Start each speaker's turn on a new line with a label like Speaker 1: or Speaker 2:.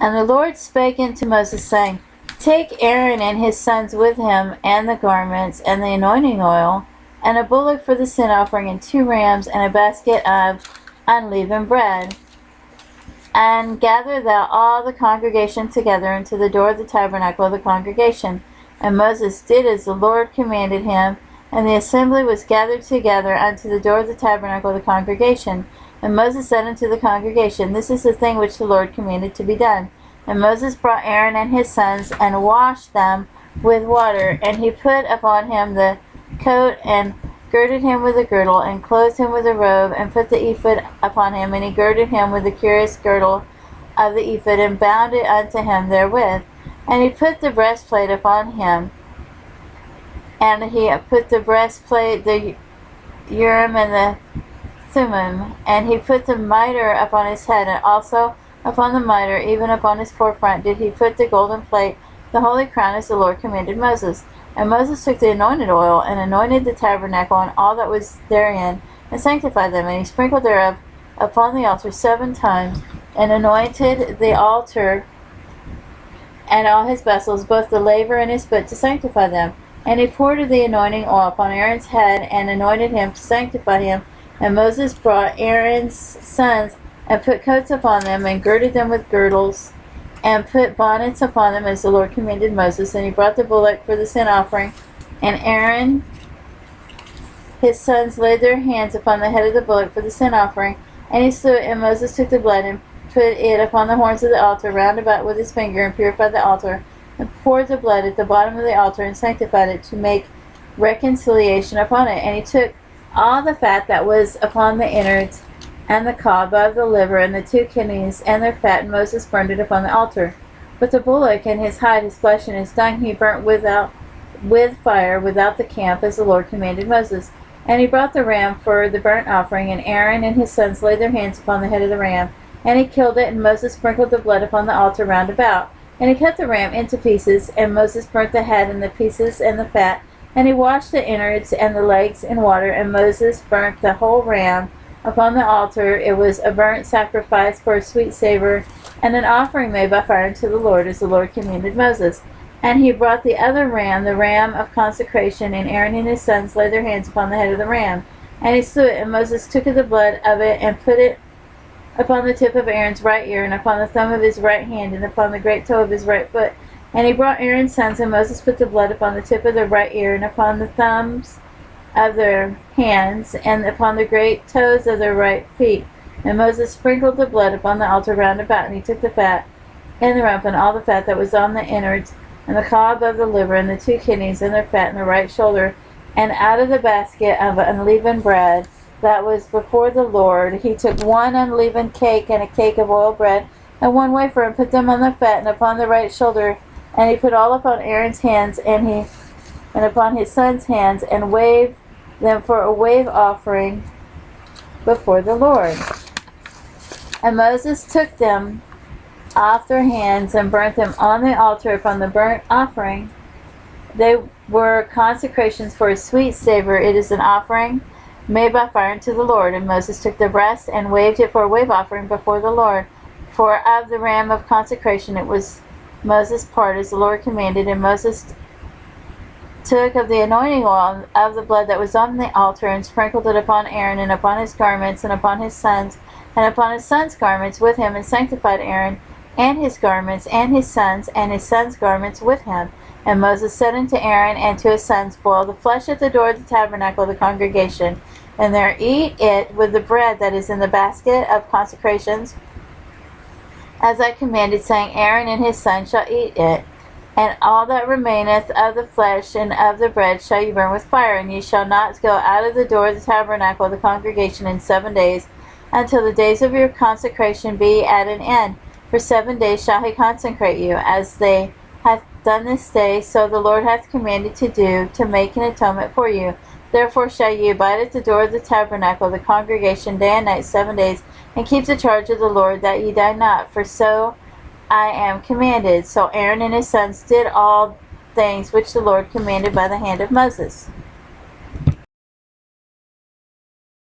Speaker 1: And the Lord spake unto Moses, saying, Take Aaron and his sons with him, and the garments, and the anointing oil, and a bullock for the sin offering, and 2 rams, and a basket of unleavened bread. And gather thou all the congregation together unto the door of the tabernacle of the congregation. And Moses did as the Lord commanded him, and the assembly was gathered together unto the door of the tabernacle of the congregation. And Moses said unto the congregation, This is the thing which the Lord commanded to be done. And Moses brought Aaron and his sons, and washed them with water. And he put upon him the coat, and girded him with a girdle, and clothed him with a robe, and put the ephod upon him. And he girded him with the curious girdle of the ephod, and bound it unto him therewith. And he put the breastplate upon him. And he put the breastplate, the Urim and the Thummim, and he put the mitre upon his head, and also upon the mitre, even upon his forefront, did he put the golden plate, the holy crown, as the Lord commanded Moses. And Moses took the anointed oil, and anointed the tabernacle, and all that was therein, and sanctified them. And he sprinkled thereof upon the altar 7 times, and anointed the altar and all his vessels, both the laver and his foot, to sanctify them. And he poured the anointing oil upon Aaron's head, and anointed him to sanctify him. And Moses brought Aaron's sons, and put coats upon them, and girded them with girdles, and put bonnets upon them, as the Lord commanded Moses. And he brought the bullock for the sin offering, and Aaron his sons laid their hands upon the head of the bullock for the sin offering, and he slew it. And Moses took the blood, and put it upon the horns of the altar round about with his finger, and purified the altar, and poured the blood at the bottom of the altar, and sanctified it, to make reconciliation upon it. And he took all the fat that was upon the innards, and the cob of the liver, and the 2 kidneys, and their fat, and Moses burned it upon the altar. But the bullock, and his hide, his flesh, and his dung, he burnt with fire without the camp, as the Lord commanded Moses. And he brought the ram for the burnt offering, and Aaron and his sons laid their hands upon the head of the ram, and he killed it, and Moses sprinkled the blood upon the altar round about. And he cut the ram into pieces, and Moses burnt the head, and the pieces, and the fat, and he washed the innards and the legs in water, and Moses burnt the whole ram upon the altar. It was a burnt sacrifice for a sweet savor, and an offering made by fire unto the Lord, as the Lord commanded Moses. And he brought the other ram, the ram of consecration, and Aaron and his sons laid their hands upon the head of the ram. And he slew it, and Moses took of the blood of it, and put it upon the tip of Aaron's right ear, and upon the thumb of his right hand, and upon the great toe of his right foot. And he brought Aaron's sons, and Moses put the blood upon the tip of their right ear, and upon the thumbs of their hands, and upon the great toes of their right feet. And Moses sprinkled the blood upon the altar round about, and he took the fat and the rump, and all the fat that was on the innards, and the cob of the liver, and the 2 kidneys, and their fat, and the right shoulder, and out of the basket of unleavened bread that was before the Lord, he took 1 unleavened cake, and a cake of oil bread, and 1 wafer, and put them on the fat, and upon the right shoulder, and he put all upon Aaron's hands, and upon his sons' hands, and waved them for a wave offering before the Lord. And Moses took them off their hands, and burnt them on the altar upon the burnt offering. They were consecrations for a sweet savor. It is an offering made by fire unto the Lord. And Moses took the breast, and waved it for a wave offering before the Lord. For of the ram of consecration it was Moses' part, as the Lord commanded. And Moses took of the anointing oil of the blood that was on the altar, and sprinkled it upon Aaron, and upon his garments, and upon his sons, and upon his sons' garments with him, and sanctified Aaron and his garments, and his sons' garments with him. And Moses said unto Aaron and to his sons, Boil the flesh at the door of the tabernacle of the congregation, and there eat it with the bread that is in the basket of consecrations, as I commanded, saying, Aaron and his sons shall eat it. And all that remaineth of the flesh and of the bread shall you burn with fire, and ye shall not go out of the door of the tabernacle of the congregation in 7 days, until the days of your consecration be at an end. For 7 days shall he consecrate you, as they hath done this day, so the Lord hath commanded to do, to make an atonement for you. Therefore shall ye abide at the door of the tabernacle of the congregation day and night 7 days, and keep the charge of the Lord, that ye die not, for so I am commanded. So Aaron and his sons did all things which the Lord commanded by the hand of Moses.